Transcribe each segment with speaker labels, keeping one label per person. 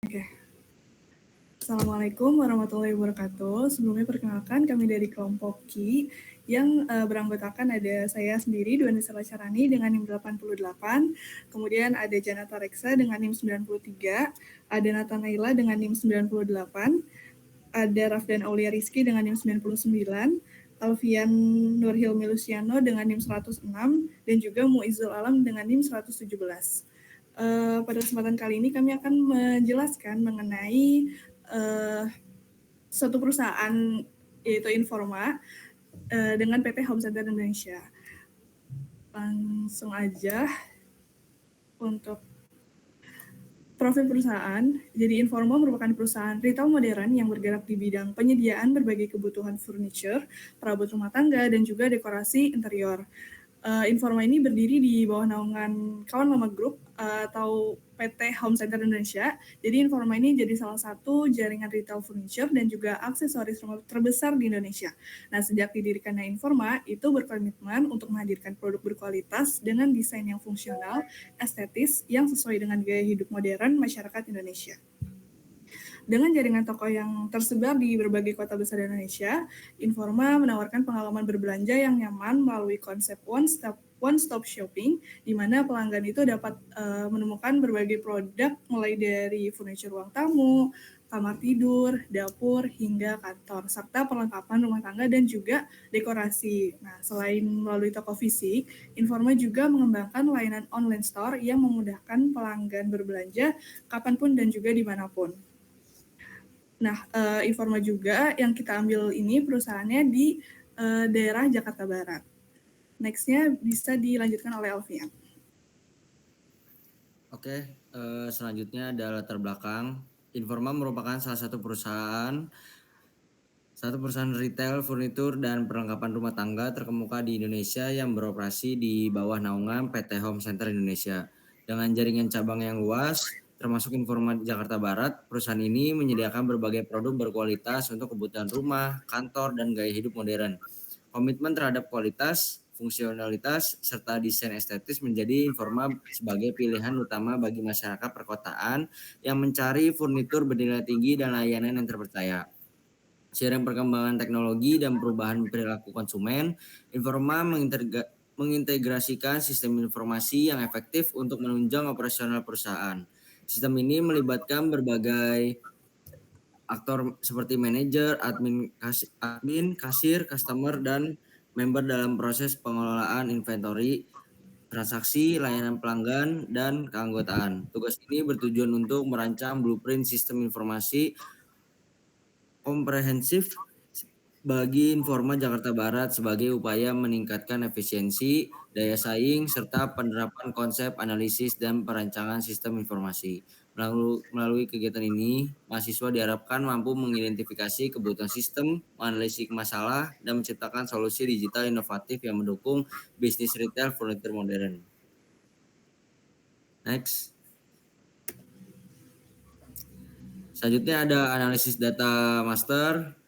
Speaker 1: Oke. Assalamualaikum warahmatullahi wabarakatuh. Sebelumnya perkenalkan kami dari kelompok KI yang beranggotakan ada saya sendiri, Duani Salacarani dengan NIM 88, kemudian ada Janata Reksa dengan NIM 93, ada Nathanaila dengan NIM 98, ada Rafdan Aulia Rizky dengan NIM 99, Alfian Nurhilmi Luciano dengan NIM 106, dan juga Muizul Alam dengan NIM 117. Pada kesempatan kali ini kami akan menjelaskan mengenai suatu perusahaan yaitu Informa dengan PT Home Center Indonesia. Langsung aja untuk profil perusahaan. Jadi Informa merupakan perusahaan retail modern yang bergerak di bidang penyediaan berbagai kebutuhan furniture, perabot rumah tangga, dan juga dekorasi interior. Informa ini berdiri di bawah naungan Kawan Mama Group atau PT Home Center Indonesia. Jadi Informa ini jadi salah satu jaringan retail furniture dan juga aksesoris rumah terbesar di Indonesia. Nah, sejak didirikannya Informa, itu berkomitmen untuk menghadirkan produk berkualitas dengan desain yang fungsional, estetis, yang sesuai dengan gaya hidup modern masyarakat Indonesia. Dengan jaringan toko yang tersebar di berbagai kota besar di Indonesia, Informa menawarkan pengalaman berbelanja yang nyaman melalui konsep one-stop shopping, di mana pelanggan itu dapat menemukan berbagai produk mulai dari furniture ruang tamu, kamar tidur, dapur, hingga kantor, serta perlengkapan rumah tangga dan juga dekorasi. Nah, selain melalui toko fisik, Informa juga mengembangkan layanan online store yang memudahkan pelanggan berbelanja kapanpun dan juga dimanapun. Nah, Informa juga yang kita ambil ini perusahaannya di daerah Jakarta Barat. Next-nya bisa dilanjutkan oleh Alfian.
Speaker 2: Oke, selanjutnya ada latar belakang. Informa merupakan salah satu perusahaan retail, furnitur, dan perlengkapan rumah tangga terkemuka di Indonesia yang beroperasi di bawah naungan PT Home Center Indonesia. Dengan jaringan cabang yang luas, termasuk Informa Jakarta Barat, perusahaan ini menyediakan berbagai produk berkualitas untuk kebutuhan rumah, kantor, dan gaya hidup modern. Komitmen terhadap kualitas, fungsionalitas, serta desain estetis menjadi Informa sebagai pilihan utama bagi masyarakat perkotaan yang mencari furnitur bernilai tinggi dan layanan yang terpercaya. Seiring perkembangan teknologi dan perubahan perilaku konsumen, Informa mengintegrasikan sistem informasi yang efektif untuk menunjang operasional perusahaan. Sistem ini melibatkan berbagai aktor seperti manajer, admin, kasir, customer, dan member dalam proses pengelolaan inventory, transaksi, layanan pelanggan, dan keanggotaan. Tugas ini bertujuan untuk merancang blueprint sistem informasi komprehensif bagi Informa Jakarta Barat sebagai upaya meningkatkan efisiensi, daya saing, serta penerapan konsep analisis dan perancangan sistem informasi. Melalui kegiatan ini, mahasiswa diharapkan mampu mengidentifikasi kebutuhan sistem, menganalisis masalah, dan menciptakan solusi digital inovatif yang mendukung bisnis retail furniture modern. Next. Selanjutnya ada analisis data master.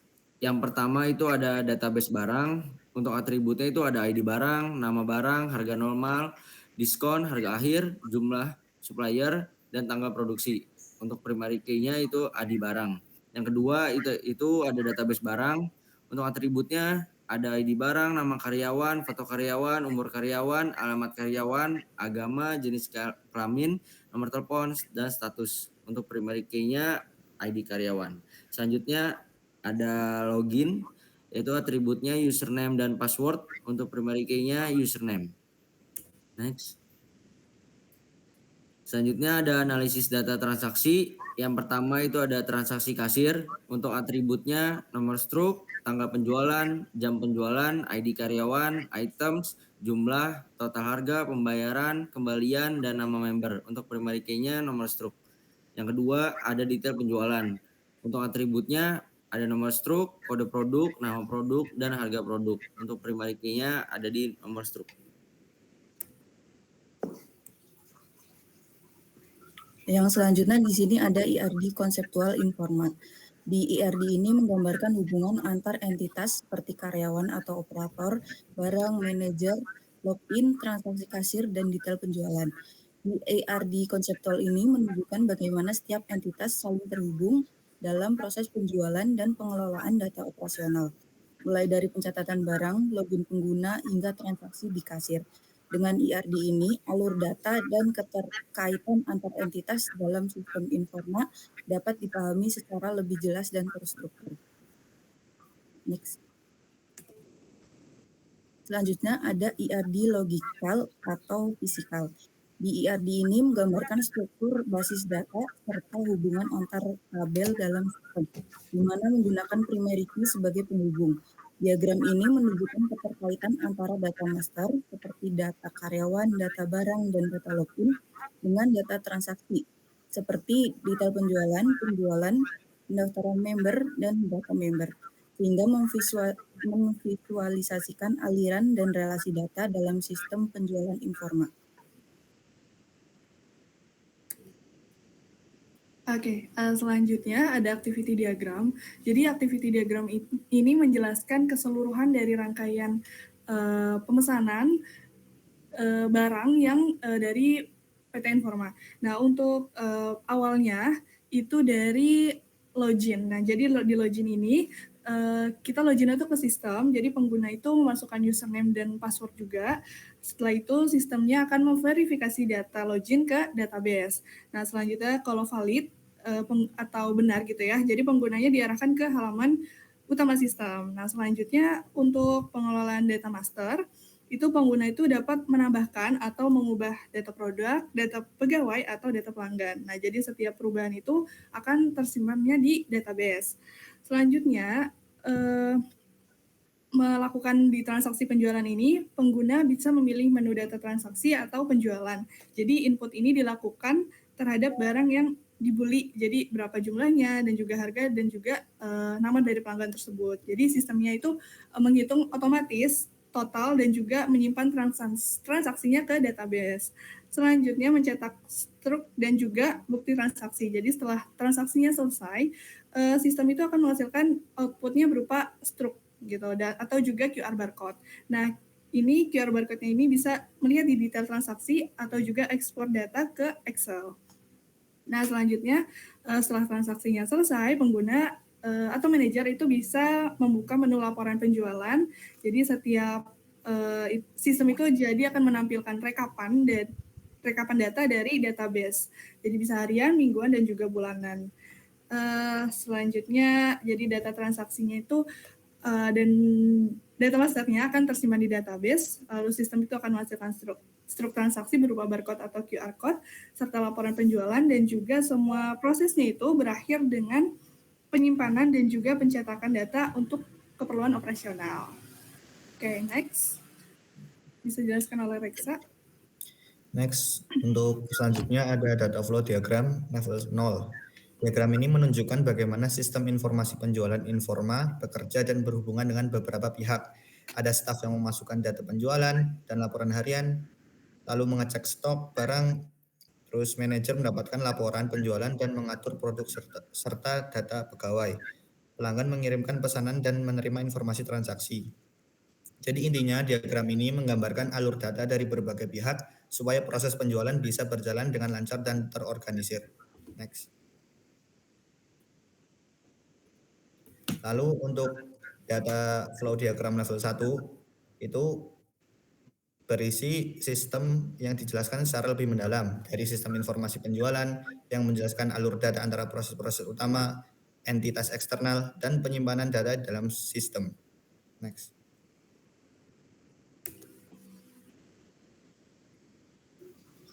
Speaker 2: Yang pertama itu ada database barang. Untuk atributnya itu ada ID barang, nama barang, harga normal, diskon, harga akhir, jumlah supplier, dan tanggal produksi. Untuk primary key-nya itu ID barang. Yang kedua itu ada database barang. Untuk atributnya ada ID barang, nama karyawan, foto karyawan, umur karyawan, alamat karyawan, agama, jenis kelamin, nomor telepon, dan status. Untuk primary key-nya ID karyawan. Selanjutnya ada login, yaitu atributnya username dan password. Untuk primary key-nya username. Next. Selanjutnya ada analisis data transaksi. Yang pertama itu ada transaksi kasir. Untuk atributnya nomor struk, tanggal penjualan, jam penjualan, ID karyawan, items, jumlah, total harga, pembayaran, kembalian, dan nama member. Untuk primary key-nya nomor struk. Yang kedua ada detail penjualan. Untuk atributnya ada nomor struk, kode produk, nama produk, dan harga produk. Untuk primary key-nya ada di nomor struk.
Speaker 3: Yang selanjutnya di sini ada IRD konseptual informat. Di IRD ini menggambarkan hubungan antar entitas seperti karyawan atau operator, barang, manajer, login, transaksi kasir, dan detail penjualan. Di ARD konseptual ini menunjukkan bagaimana setiap entitas saling terhubung dalam proses penjualan dan pengelolaan data operasional, mulai dari pencatatan barang, login pengguna, hingga transaksi di kasir. Dengan IRD ini, alur data dan keterkaitan antar entitas dalam sistem informa dapat dipahami secara lebih jelas dan terstruktur. Next. Selanjutnya ada IRD logikal atau fisikal. Di IRD ini menggambarkan struktur basis data serta hubungan antar tabel dalam sistem, di mana menggunakan primary key sebagai penghubung. Diagram ini menunjukkan keterkaitan antara data master seperti data karyawan, data barang, dan data login dengan data transaksi seperti detail penjualan, pendaftaran member, dan data member, sehingga memvisualisasikan aliran dan relasi data dalam sistem penjualan informa.
Speaker 1: Oke, selanjutnya ada activity diagram. Jadi activity diagram ini menjelaskan keseluruhan dari rangkaian pemesanan barang yang dari PT Informa. Nah, untuk awalnya itu dari login. Nah, jadi di login ini kita login itu ke sistem, jadi pengguna itu memasukkan username dan password juga. Setelah itu sistemnya akan memverifikasi data login ke database. Nah, selanjutnya kalau valid atau benar gitu ya, jadi penggunanya diarahkan ke halaman utama sistem. Nah, selanjutnya untuk pengelolaan data master, itu pengguna itu dapat menambahkan atau mengubah data produk, data pegawai, atau data pelanggan. Nah, jadi setiap perubahan itu akan tersimpannya di database. Selanjutnya, melakukan di transaksi penjualan ini, pengguna bisa memilih menu data transaksi atau penjualan. Jadi input ini dilakukan terhadap barang yang dibeli, jadi berapa jumlahnya dan juga harga dan juga nama dari pelanggan tersebut. Jadi sistemnya itu menghitung otomatis total dan juga menyimpan transaksinya ke database. Selanjutnya mencetak struk dan juga bukti transaksi. Jadi setelah transaksinya selesai, sistem itu akan menghasilkan outputnya berupa struk gitu atau juga QR barcode. Nah, ini QR barcode-nya ini bisa melihat di detail transaksi atau juga ekspor data ke Excel. Nah, selanjutnya setelah transaksinya selesai, pengguna atau manajer itu bisa membuka menu laporan penjualan. Jadi setiap sistem itu jadi akan menampilkan rekapan data dari database. Jadi bisa harian, mingguan, dan juga bulanan. Selanjutnya, jadi data transaksinya itu dan data masternya akan tersimpan di database, lalu sistem itu akan menghasilkan struk transaksi berupa barcode atau QR code, serta laporan penjualan, dan juga semua prosesnya itu berakhir dengan penyimpanan dan juga pencetakan data untuk keperluan operasional. Oke, next. Bisa dijelaskan oleh Reksa.
Speaker 4: Next, untuk selanjutnya ada data flow diagram level 0. Diagram ini menunjukkan bagaimana sistem informasi penjualan informa bekerja dan berhubungan dengan beberapa pihak. Ada staf yang memasukkan data penjualan dan laporan harian, lalu mengecek stok barang, terus manajer mendapatkan laporan penjualan dan mengatur produk serta data pegawai. Pelanggan mengirimkan pesanan dan menerima informasi transaksi. Jadi intinya diagram ini menggambarkan alur data dari berbagai pihak supaya proses penjualan bisa berjalan dengan lancar dan terorganisir. Next. Lalu untuk data flow diagram level 1 itu berisi sistem yang dijelaskan secara lebih mendalam dari sistem informasi penjualan yang menjelaskan alur data antara proses-proses utama, entitas eksternal, dan penyimpanan data dalam sistem. Next.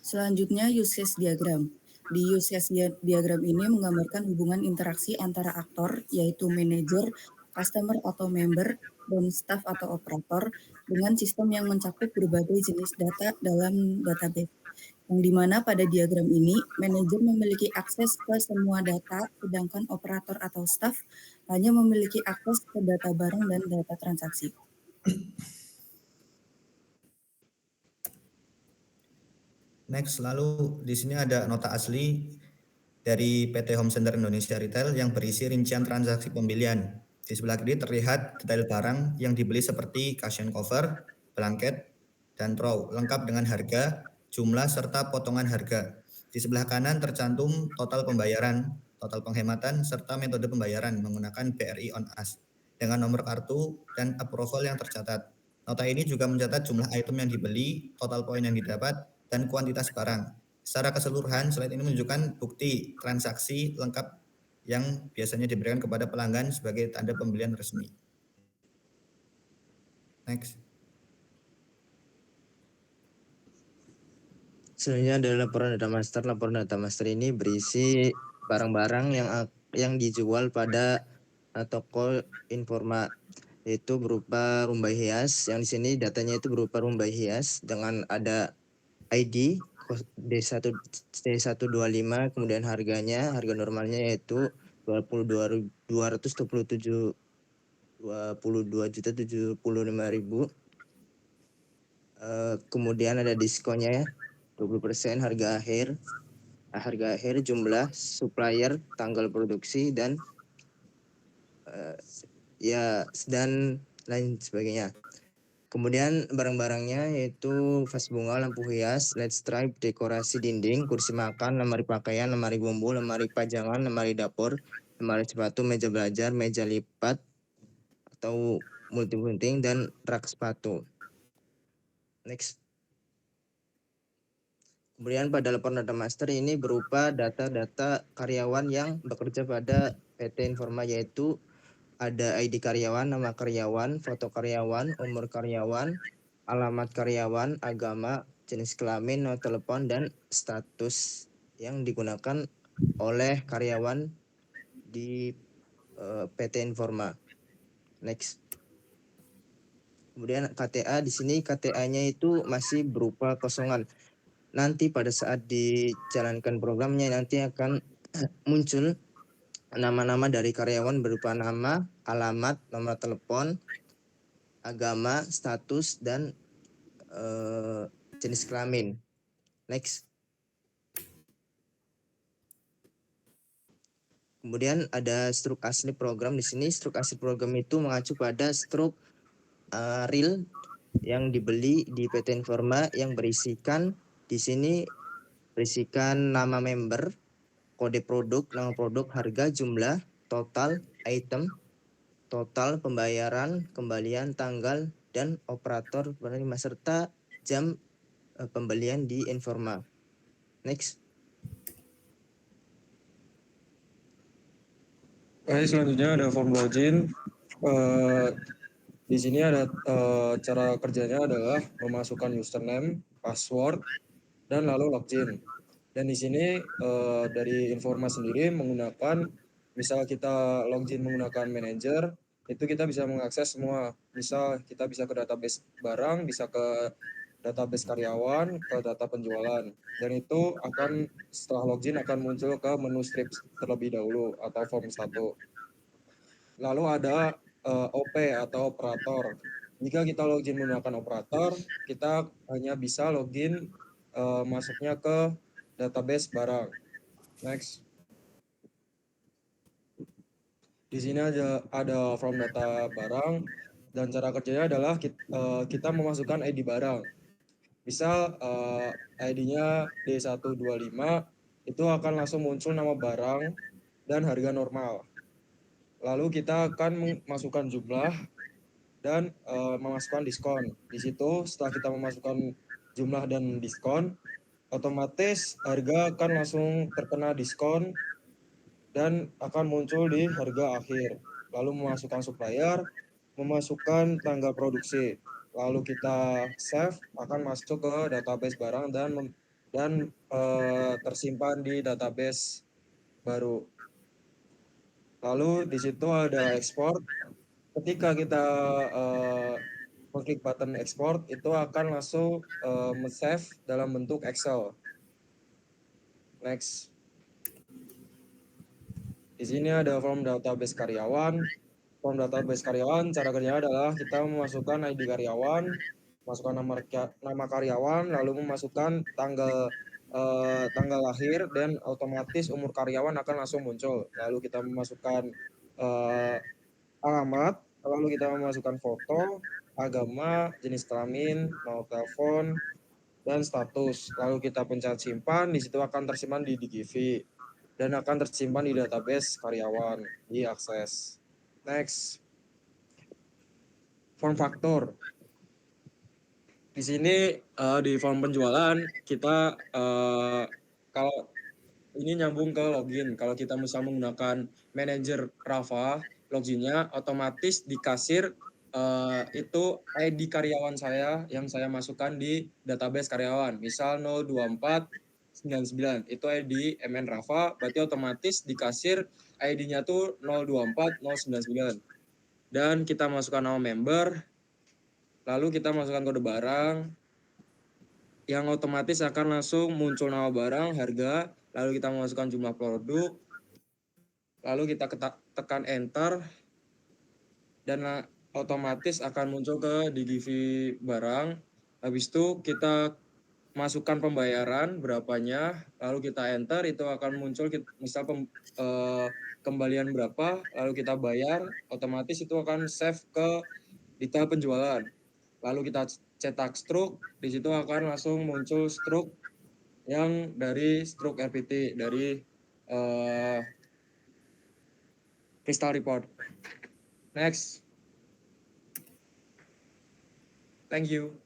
Speaker 3: Selanjutnya use case diagram. Di use case diagram ini menggambarkan hubungan interaksi antara aktor, yaitu manajer, customer atau member, dan staff atau operator dengan sistem yang mencakup berbagai jenis data dalam database. Yang dimana pada diagram ini, manajer memiliki akses ke semua data, sedangkan operator atau staff hanya memiliki akses ke data barang dan data transaksi.
Speaker 4: Next, lalu di sini ada nota asli dari PT Home Center Indonesia Retail yang berisi rincian transaksi pembelian. Di sebelah kiri terlihat detail barang yang dibeli seperti cushion cover, blanket, dan throw, lengkap dengan harga, jumlah serta potongan harga. Di sebelah kanan tercantum total pembayaran, total penghematan, serta metode pembayaran menggunakan BRI on Us dengan nomor kartu dan approval yang tercatat. Nota ini juga mencatat jumlah item yang dibeli, total poin yang didapat, dan kuantitas barang. Secara keseluruhan, slide ini menunjukkan bukti transaksi lengkap yang biasanya diberikan kepada pelanggan sebagai tanda pembelian resmi. Next.
Speaker 5: Selanjutnya ada laporan data master. Laporan data master ini berisi barang-barang yang dijual pada toko informa, yaitu berupa rumbai hias. Yang di sini datanya itu berupa rumbai hias dengan ada ID D125, kemudian harga normalnya yaitu 22.775.000. Kemudian ada diskonnya ya, 20% harga akhir, jumlah supplier, tanggal produksi, dan dan lain sebagainya. Kemudian barang-barangnya yaitu vas bunga, lampu hias, LED stripe, dekorasi dinding, kursi makan, lemari pakaian, lemari bumbu, lemari pajangan, lemari dapur, lemari sepatu, meja belajar, meja lipat atau multifunting, dan rak sepatu. Next. Kemudian pada laporan data master ini berupa data-data karyawan yang bekerja pada PT Informa, yaitu ada ID karyawan, nama karyawan, foto karyawan, umur karyawan, alamat karyawan, agama, jenis kelamin, nomor telepon, dan status yang digunakan oleh karyawan di PT Informa. Next. Kemudian KTA, di sini KTA-nya itu masih berupa kosongan. Nanti pada saat dijalankan programnya nanti akan muncul nama-nama dari karyawan berupa nama, alamat, nomor telepon, agama, status, dan jenis kelamin. Next. Kemudian ada struk asli program. Di sini struk asli program itu mengacu pada struk real yang dibeli di PT Informa yang berisikan di sini nama member, kode produk, nama produk, harga, jumlah, total, item, total, pembayaran, kembalian, tanggal, dan operator penerima serta jam pembelian di Informa. Next.
Speaker 6: Oke, selanjutnya ada form login. Di sini ada cara kerjanya adalah memasukkan username, password, dan lalu login. Dan di sini dari Informa sendiri menggunakan, misal kita login menggunakan manager, itu kita bisa mengakses semua. Misal kita bisa ke database barang, bisa ke database karyawan, ke data penjualan. Dan itu akan setelah login akan muncul ke menu strip terlebih dahulu atau form 1. Lalu ada OP atau operator. Jika kita login menggunakan operator, kita hanya bisa login masuknya ke database barang. Next. Di sini ada form data barang, dan cara kerjanya adalah kita memasukkan ID barang. Misal ID-nya D125, itu akan langsung muncul nama barang dan harga normal. Lalu kita akan memasukkan jumlah dan memasukkan diskon. Di situ setelah kita memasukkan jumlah dan diskon, otomatis harga akan langsung terkena diskon dan akan muncul di harga akhir. Lalu memasukkan supplier, memasukkan tanggal produksi. Lalu kita save, akan masuk ke database barang dan tersimpan di database baru. Lalu di situ ada export. Ketika kita mengklik button export, itu akan langsung save dalam bentuk Excel. Next. Di sini ada form database karyawan. Form database karyawan, cara kerjanya adalah kita memasukkan ID karyawan, masukkan nama karyawan, lalu memasukkan tanggal lahir, dan otomatis umur karyawan akan langsung muncul. Lalu kita memasukkan alamat, lalu kita memasukkan foto, agama, jenis kelamin, nomor telepon, dan status. Lalu kita pencet simpan, di situ akan tersimpan di DGV dan akan tersimpan di database karyawan, diakses. Next, form faktor. Di sini di form penjualan kita kalau ini nyambung ke login. Kalau kita misal menggunakan manajer Rafa, loginnya otomatis di kasir itu ID karyawan saya yang saya masukkan di database karyawan. Misal 02499 itu ID MN Rafa, berarti otomatis di kasir ID-nya tuh 024099. Dan kita masukkan nama member, lalu kita masukkan kode barang, yang otomatis akan langsung muncul nama barang, harga, lalu kita memasukkan jumlah produk, lalu kita tekan enter, dan otomatis akan muncul ke DGV barang. Habis itu kita masukkan pembayaran berapanya, lalu kita enter, itu akan muncul misal kembalian berapa, lalu kita bayar, otomatis itu akan save ke detail penjualan. Lalu kita cetak struk, di situ akan langsung muncul struk yang dari struk RPT, dari Crystal Report. Next. Thank you.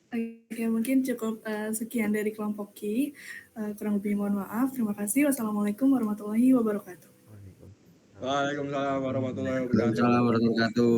Speaker 1: Oke, mungkin cukup sekian dari kelompok Q. Kurang lebih mohon maaf. Terima kasih. Wassalamualaikum warahmatullahi wabarakatuh.
Speaker 6: Waalaikumsalam warahmatullahi wabarakatuh.
Speaker 2: Waalaikumsalam warahmatullahi wabarakatuh.